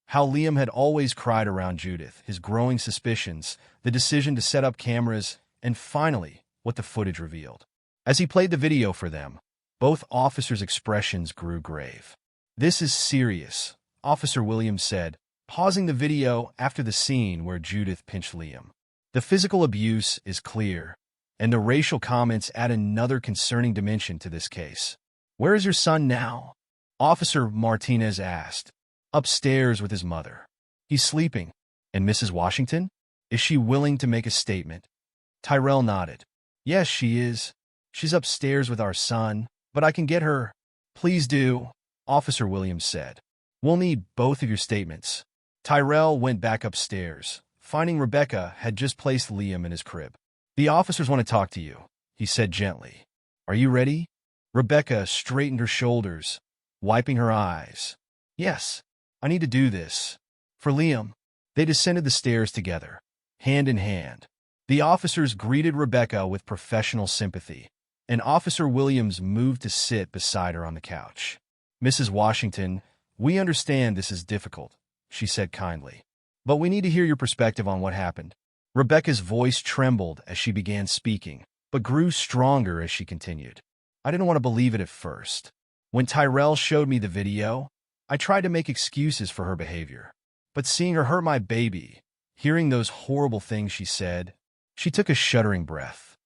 How Liam had always cried around Judith, his growing suspicions, the decision to set up cameras, and finally, what the footage revealed. As he played the video for them, both officers' expressions grew grave. "This is serious," Officer Williams said, pausing the video after the scene where Judith pinched Liam. "The physical abuse is clear, and the racial comments add another concerning dimension to this case." "Where is your son now?" Officer Martinez asked. "Upstairs with his mother. He's sleeping." "And Mrs. Washington? Is she willing to make a statement?" Tyrell nodded. "Yes, she is. She's upstairs with our son, but I can get her." "Please do," Officer Williams said. "We'll need both of your statements." Tyrell went back upstairs, finding Rebecca had just placed Liam in his crib. "The officers want to talk to you," he said gently. "Are you ready?" Rebecca straightened her shoulders, wiping her eyes. "Yes, I need to do this. For Liam." They descended the stairs together, hand in hand. The officers greeted Rebecca with professional sympathy, and Officer Williams moved to sit beside her on the couch. "Mrs. Washington, we understand this is difficult," she said kindly. "But we need to hear your perspective on what happened." Rebecca's voice trembled as she began speaking, but grew stronger as she continued. "I didn't want to believe it at first. When Tyrell showed me the video, I tried to make excuses for her behavior. But seeing her hurt my baby, hearing those horrible things she said," she took a shuddering breath.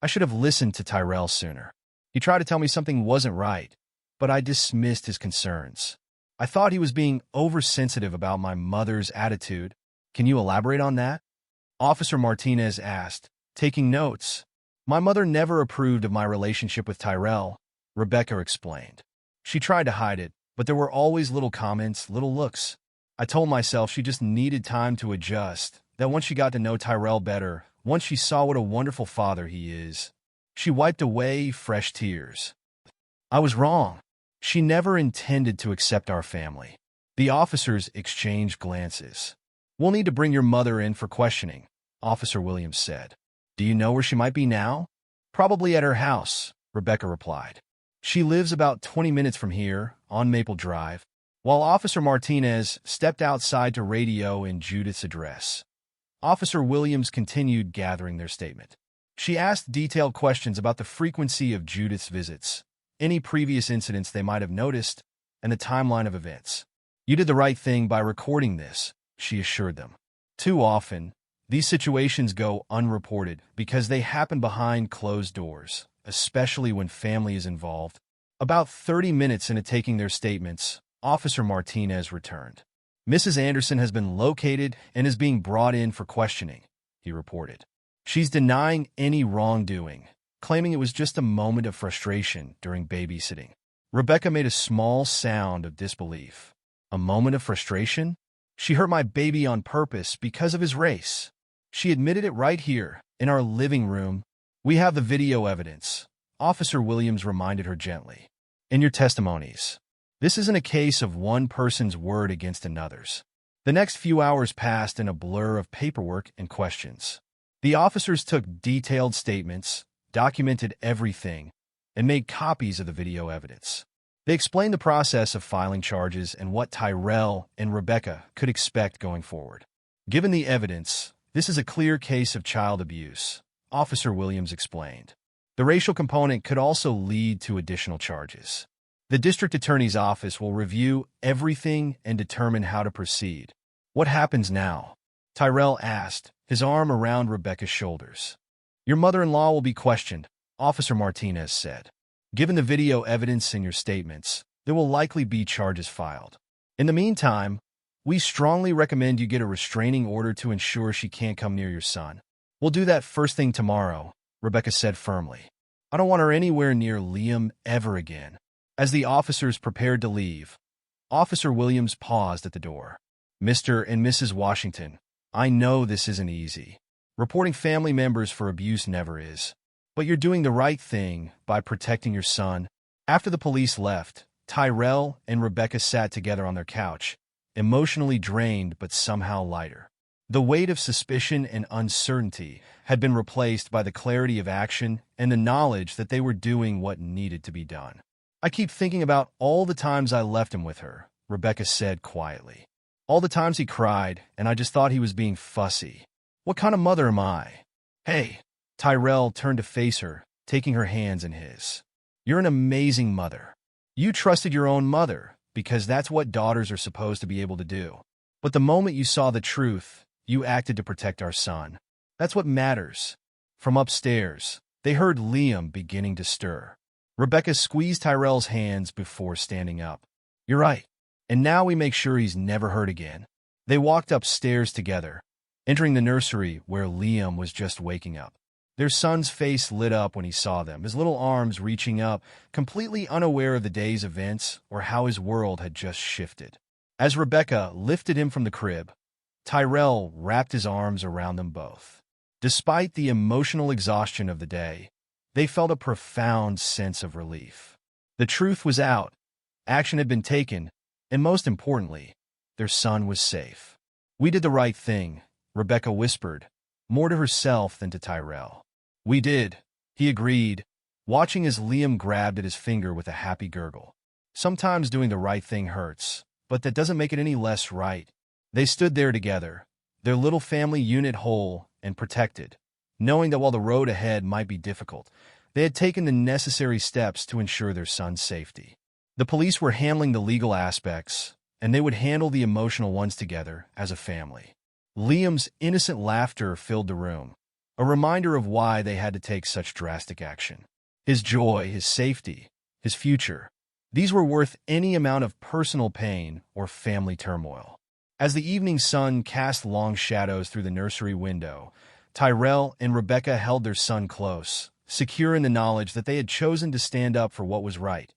"I should have listened to Tyrell sooner. He tried to tell me something wasn't right, but I dismissed his concerns. I thought he was being oversensitive about my mother's attitude." "Can you elaborate on that?" Officer Martinez asked, taking notes. "My mother never approved of my relationship with Tyrell," Rebecca explained. "She tried to hide it, but there were always little comments, little looks. I told myself she just needed time to adjust, that once she got to know Tyrell better, once she saw what a wonderful father he is." She wiped away fresh tears. "I was wrong. She never intended to accept our family." The officers exchanged glances. "We'll need to bring your mother in for questioning," Officer Williams said. "Do you know where she might be now?" "Probably at her house," Rebecca replied. "She lives about 20 minutes from here, on Maple Drive." While Officer Martinez stepped outside to radio in Judith's address, Officer Williams continued gathering their statement. She asked detailed questions about the frequency of Judith's visits, any previous incidents they might have noticed, and the timeline of events. "You did the right thing by recording this," she assured them. "Too often, these situations go unreported because they happen behind closed doors, especially when family is involved." About 30 minutes into taking their statements, Officer Martinez returned. "Mrs. Anderson has been located and is being brought in for questioning," he reported. "She's denying any wrongdoing, claiming it was just a moment of frustration during babysitting." Rebecca made a small sound of disbelief. "A moment of frustration? She hurt my baby on purpose because of his race. She admitted it right here, in our living room. We have the video evidence," Officer Williams reminded her gently. "In your testimonies. This isn't a case of one person's word against another's." The next few hours passed in a blur of paperwork and questions. The officers took detailed statements, documented everything, and made copies of the video evidence. They explained the process of filing charges and what Tyrell and Rebecca could expect going forward. "Given the evidence, this is a clear case of child abuse," Officer Williams explained. "The racial component could also lead to additional charges. The district attorney's office will review everything and determine how to proceed." "What happens now?" Tyrell asked, his arm around Rebecca's shoulders. "Your mother-in-law will be questioned," Officer Martinez said. "Given the video evidence and your statements, there will likely be charges filed. In the meantime, we strongly recommend you get a restraining order to ensure she can't come near your son." "We'll do that first thing tomorrow," Rebecca said firmly. "I don't want her anywhere near Liam ever again." As the officers prepared to leave, Officer Williams paused at the door. "Mr. and Mrs. Washington, I know this isn't easy. Reporting family members for abuse never is. But you're doing the right thing by protecting your son." After the police left, Tyrell and Rebecca sat together on their couch, emotionally drained but somehow lighter. The weight of suspicion and uncertainty had been replaced by the clarity of action and the knowledge that they were doing what needed to be done. I keep thinking about all the times I left him with her, Rebecca said quietly. All the times he cried, and I just thought he was being fussy. What kind of mother am I? Hey, Tyrell turned to face her, taking her hands in his. You're an amazing mother. You trusted your own mother, because that's what daughters are supposed to be able to do. But the moment you saw the truth, you acted to protect our son. That's what matters. From upstairs, they heard Liam beginning to stir. Rebecca squeezed Tyrell's hands before standing up. You're right. And now we make sure he's never hurt again. They walked upstairs together, entering the nursery where Liam was just waking up. Their son's face lit up when he saw them, his little arms reaching up, completely unaware of the day's events or how his world had just shifted. As Rebecca lifted him from the crib, Tyrell wrapped his arms around them both. Despite the emotional exhaustion of the day, they felt a profound sense of relief. The truth was out, action had been taken, and most importantly, their son was safe. We did the right thing, Rebecca whispered, more to herself than to Tyrell. We did, he agreed, watching as Liam grabbed at his finger with a happy gurgle. Sometimes doing the right thing hurts, but that doesn't make it any less right. They stood there together, their little family unit whole and protected, knowing that while the road ahead might be difficult, they had taken the necessary steps to ensure their son's safety. The police were handling the legal aspects, and they would handle the emotional ones together as a family. Liam's innocent laughter filled the room, a reminder of why they had to take such drastic action. His joy, his safety, his future, these were worth any amount of personal pain or family turmoil. As the evening sun cast long shadows through the nursery window, Tyrell and Rebecca held their son close, secure in the knowledge that they had chosen to stand up for what was right,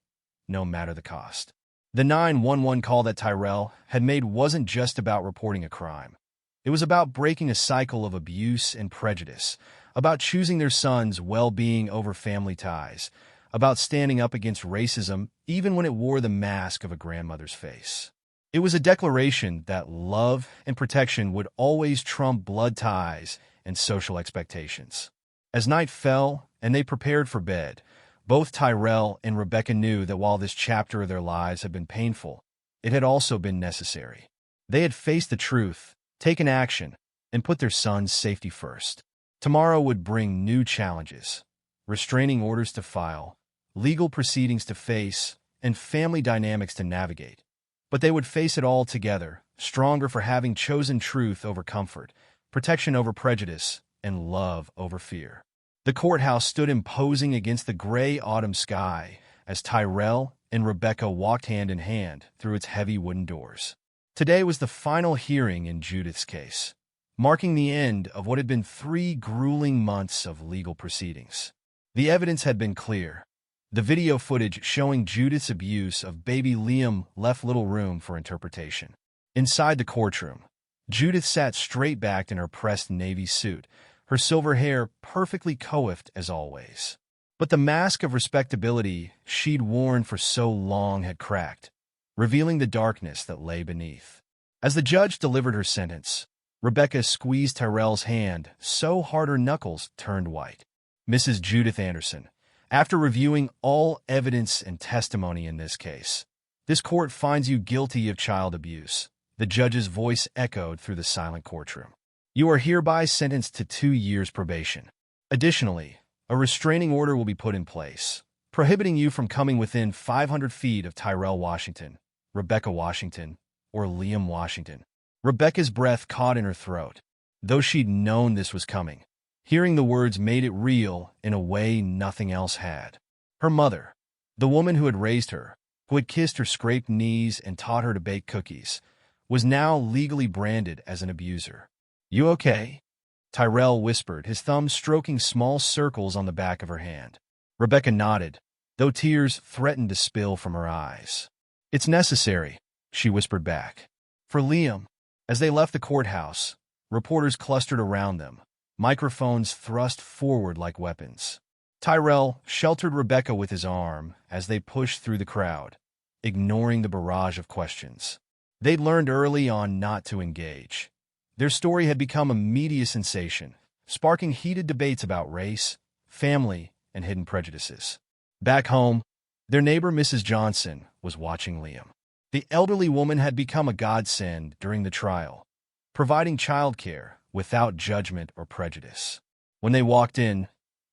no matter the cost. The 911 call that Tyrell had made wasn't just about reporting a crime. It was about breaking a cycle of abuse and prejudice, about choosing their son's well-being over family ties, about standing up against racism even when it wore the mask of a grandmother's face. It was a declaration that love and protection would always trump blood ties and social expectations. As night fell and they prepared for bed, both Tyrell and Rebecca knew that while this chapter of their lives had been painful, it had also been necessary. They had faced the truth, taken action, and put their son's safety first. Tomorrow would bring new challenges, restraining orders to file, legal proceedings to face, and family dynamics to navigate. But they would face it all together, stronger for having chosen truth over comfort, protection over prejudice, and love over fear. The courthouse stood imposing against the gray autumn sky as Tyrell and Rebecca walked hand in hand through its heavy wooden doors. Today was the final hearing in Judith's case, marking the end of what had been 3 grueling months of legal proceedings. The evidence had been clear. The video footage showing Judith's abuse of baby Liam left little room for interpretation. Inside the courtroom, Judith sat straight-backed in her pressed navy suit, her silver hair perfectly coiffed as always. But the mask of respectability she'd worn for so long had cracked, revealing the darkness that lay beneath. As the judge delivered her sentence, Rebecca squeezed Tyrell's hand so hard her knuckles turned white. Mrs. Judith Anderson, after reviewing all evidence and testimony in this case, this court finds you guilty of child abuse. The judge's voice echoed through the silent courtroom. You are hereby sentenced to 2 years probation. Additionally, a restraining order will be put in place, prohibiting you from coming within 500 feet of Tyrell Washington, Rebecca Washington, or Liam Washington. Rebecca's breath caught in her throat, though she'd known this was coming. Hearing the words made it real in a way nothing else had. Her mother, the woman who had raised her, who had kissed her scraped knees and taught her to bake cookies, was now legally branded as an abuser. You okay? Tyrell whispered, his thumb stroking small circles on the back of her hand. Rebecca nodded, though tears threatened to spill from her eyes. It's necessary, she whispered back. For Liam. As they left the courthouse, reporters clustered around them, microphones thrust forward like weapons. Tyrell sheltered Rebecca with his arm as they pushed through the crowd, ignoring the barrage of questions. They'd learned early on not to engage. Their story had become a media sensation, sparking heated debates about race, family, and hidden prejudices. Back home, Their neighbor, Mrs. Johnson, was watching Liam. The elderly woman had become a godsend during the trial, providing childcare without judgment or prejudice. When they walked in,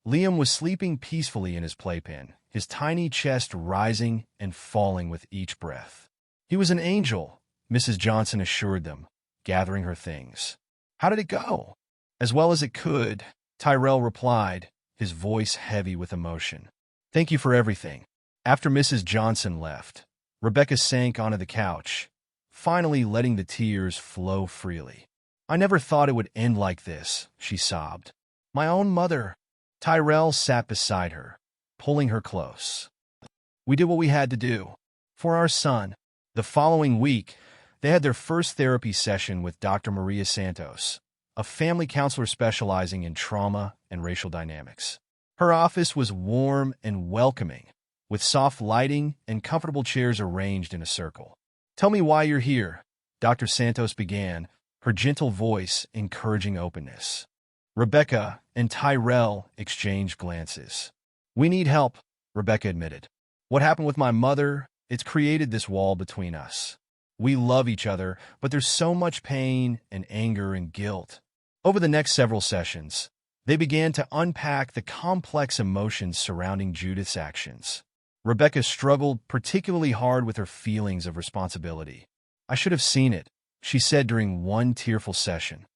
Liam was sleeping peacefully in his playpen, his tiny chest rising and falling with each breath. He was an angel, Mrs. Johnson assured them, gathering her things. How did it go? As well as it could, Tyrell replied, his voice heavy with emotion. Thank you for everything. After Mrs. Johnson left, Rebecca sank onto the couch, finally letting the tears flow freely. I never thought it would end like this, she sobbed. My own mother. Tyrell sat beside her, pulling her close. We did what we had to do. For our son. The following week, they had their first therapy session with Dr. Maria Santos, a family counselor specializing in trauma and racial dynamics. Her office was warm and welcoming, with soft lighting and comfortable chairs arranged in a circle. Tell me why you're here, Dr. Santos began, her gentle voice encouraging openness. Rebecca and Tyrell exchanged glances. We need help, Rebecca admitted. What happened with my mother, it's created this wall between us. We love each other, but there's so much pain and anger and guilt. Over the next several sessions, they began to unpack the complex emotions surrounding Judith's actions. Rebecca struggled particularly hard with her feelings of responsibility. I should have seen it, she said during one tearful session.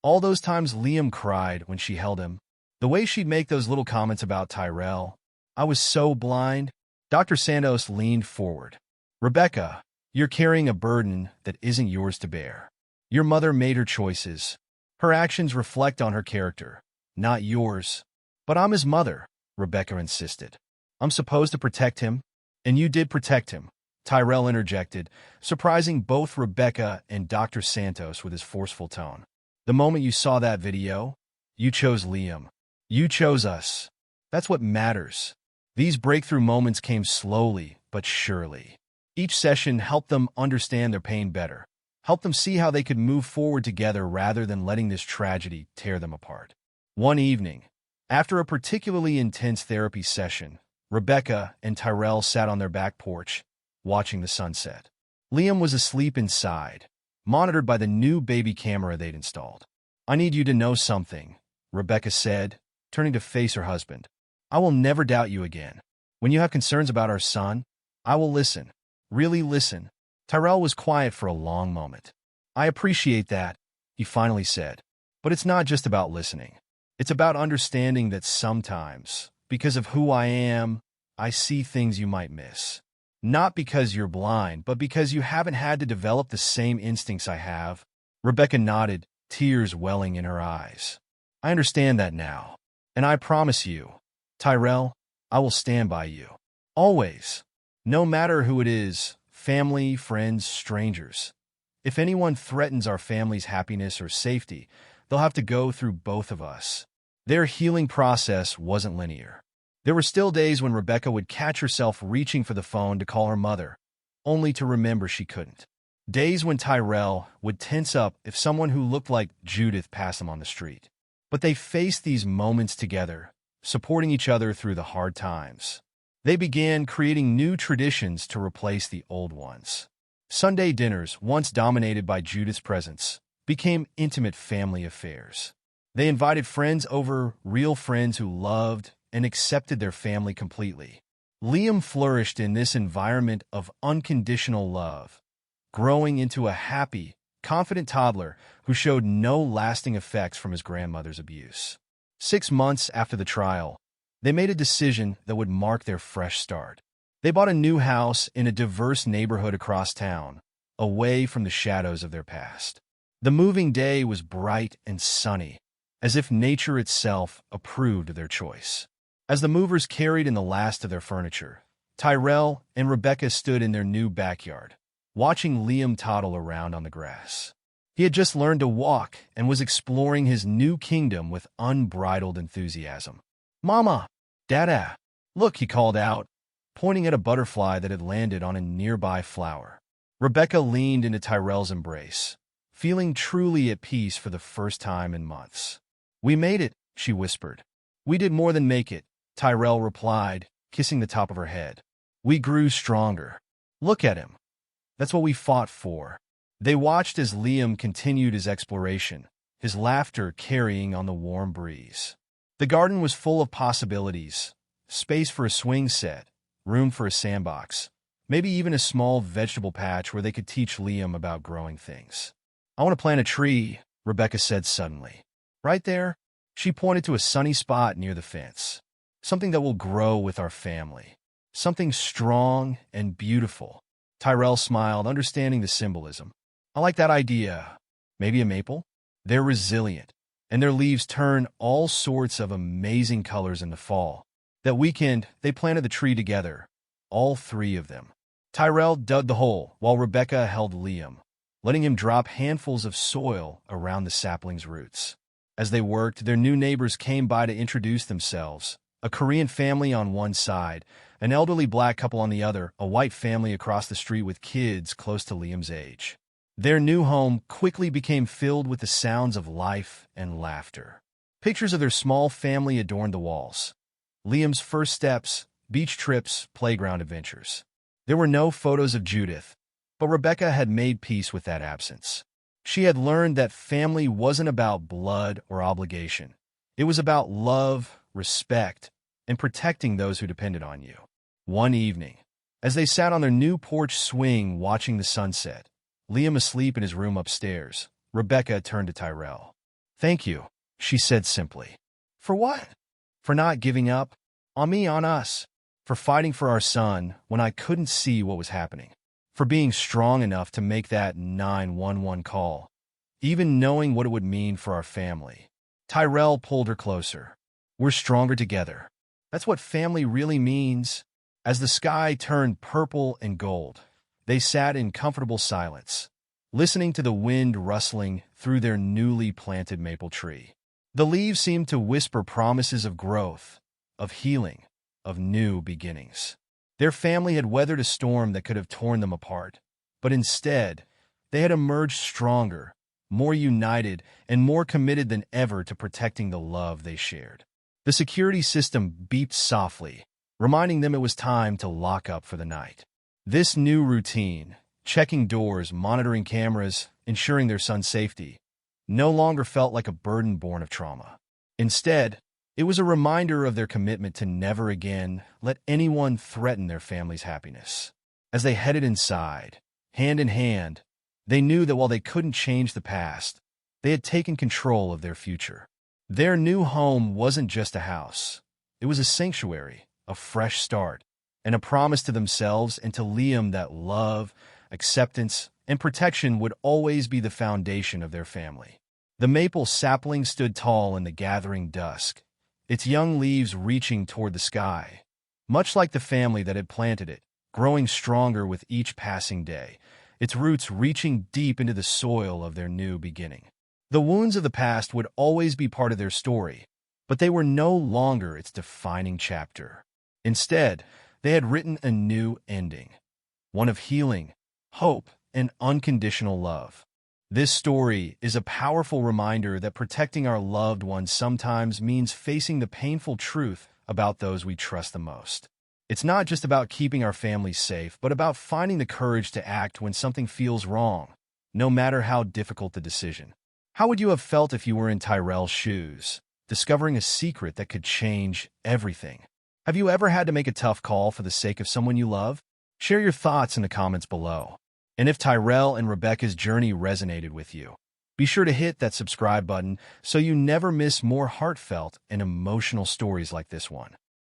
All those times Liam cried when she held him. The way she'd make those little comments about Tyrell. I was so blind. Dr. Santos leaned forward. Rebecca, you're carrying a burden that isn't yours to bear. Your mother made her choices. Her actions reflect on her character, not yours. But I'm his mother, Rebecca insisted. I'm supposed to protect him, and you did protect him, Tyrell interjected, surprising both Rebecca and Dr. Santos with his forceful tone. The moment you saw that video, you chose Liam. You chose us. That's what matters. These breakthrough moments came slowly but surely. Each session helped them understand their pain better, helped them see how they could move forward together rather than letting this tragedy tear them apart. One evening, after a particularly intense therapy session, Rebecca and Tyrell sat on their back porch, watching the sunset. Liam was asleep inside, monitored by the new baby camera they'd installed. I need you to know something, Rebecca said, turning to face her husband. I will never doubt you again. When you have concerns about our son, I will listen. Really listen. Tyrell was quiet for a long moment. I appreciate that, he finally said. But it's not just about listening. It's about understanding that sometimes, because of who I am, I see things you might miss. Not because you're blind, but because you haven't had to develop the same instincts I have. Rebecca nodded, tears welling in her eyes. I understand that now. And I promise you, Tyrell, I will stand by you. Always. No matter who it is, family, friends, strangers. If anyone threatens our family's happiness or safety, they'll have to go through both of us. Their healing process wasn't linear. There were still days when Rebecca would catch herself reaching for the phone to call her mother, only to remember she couldn't. Days when Tyrell would tense up if someone who looked like Judith passed him on the street. But they faced these moments together, supporting each other through the hard times. They began creating new traditions to replace the old ones. Sunday dinners, once dominated by Judith's presence, became intimate family affairs. They invited friends over, real friends who loved and accepted their family completely. Liam flourished in this environment of unconditional love, growing into a happy, confident toddler who showed no lasting effects from his grandmother's abuse. 6 months after the trial, they made a decision that would mark their fresh start. They bought a new house in a diverse neighborhood across town, away from the shadows of their past. The moving day was bright and sunny, as if nature itself approved of their choice. As the movers carried in the last of their furniture, Tyrell and Rebecca stood in their new backyard, watching Liam toddle around on the grass. He had just learned to walk and was exploring his new kingdom with unbridled enthusiasm. Mama! Dada! Look, he called out, pointing at a butterfly that had landed on a nearby flower. Rebecca leaned into Tyrell's embrace, feeling truly at peace for the first time in months. We made it, she whispered. We did more than make it, Tyrell replied, kissing the top of her head. We grew stronger. Look at him. That's what we fought for. They watched as Liam continued his exploration, his laughter carrying on the warm breeze. The garden was full of possibilities. Space for a swing set, room for a sandbox, maybe even a small vegetable patch where they could teach Liam about growing things. "I want to plant a tree," Rebecca said suddenly. "Right there?" She pointed to a sunny spot near the fence. "Something that will grow with our family. Something strong and beautiful." Tyrell smiled, understanding the symbolism. "I like that idea. Maybe a maple?" They're resilient, and their leaves turn all sorts of amazing colors in the fall. That weekend, they planted the tree together, all three of them. Tyrell dug the hole while Rebecca held Liam, letting him drop handfuls of soil around the sapling's roots. As they worked, their new neighbors came by to introduce themselves. A Korean family on one side, an elderly black couple on the other, a white family across the street with kids close to Liam's age. Their new home quickly became filled with the sounds of life and laughter. Pictures of their small family adorned the walls. Liam's first steps, beach trips, playground adventures. There were no photos of Judith, but Rebecca had made peace with that absence. She had learned that family wasn't about blood or obligation. It was about love, respect, and protecting those who depended on you. One evening, as they sat on their new porch swing watching the sunset, Liam asleep in his room upstairs, Rebecca turned to Tyrell. "Thank you," she said simply. "For what?" "For not giving up. On me, on us. For fighting for our son when I couldn't see what was happening. For being strong enough to make that 911 call, even knowing what it would mean for our family." Tyrell pulled her closer. "We're stronger together. That's what family really means." As the sky turned purple and gold, they sat in comfortable silence, listening to the wind rustling through their newly planted maple tree. The leaves seemed to whisper promises of growth, of healing, of new beginnings. Their family had weathered a storm that could have torn them apart, but instead, they had emerged stronger, more united, and more committed than ever to protecting the love they shared. The security system beeped softly, reminding them it was time to lock up for the night. This new routine, checking doors, monitoring cameras, ensuring their son's safety, no longer felt like a burden born of trauma. Instead, it was a reminder of their commitment to never again let anyone threaten their family's happiness. As they headed inside, hand in hand, they knew that while they couldn't change the past, they had taken control of their future. Their new home wasn't just a house. It was a sanctuary, a fresh start, and a promise to themselves and to Liam that love, acceptance, and protection would always be the foundation of their family. The maple sapling stood tall in the gathering dusk, its young leaves reaching toward the sky, much like the family that had planted it, growing stronger with each passing day, its roots reaching deep into the soil of their new beginning. The wounds of the past would always be part of their story, but they were no longer its defining chapter. Instead, they had written a new ending, one of healing, hope, and unconditional love. This story is a powerful reminder that protecting our loved ones sometimes means facing the painful truth about those we trust the most. It's not just about keeping our families safe, but about finding the courage to act when something feels wrong, no matter how difficult the decision. How would you have felt if you were in Tyrell's shoes, discovering a secret that could change everything? Have you ever had to make a tough call for the sake of someone you love? Share your thoughts in the comments below. And if Tyrell and Rebecca's journey resonated with you, be sure to hit that subscribe button so you never miss more heartfelt and emotional stories like this one.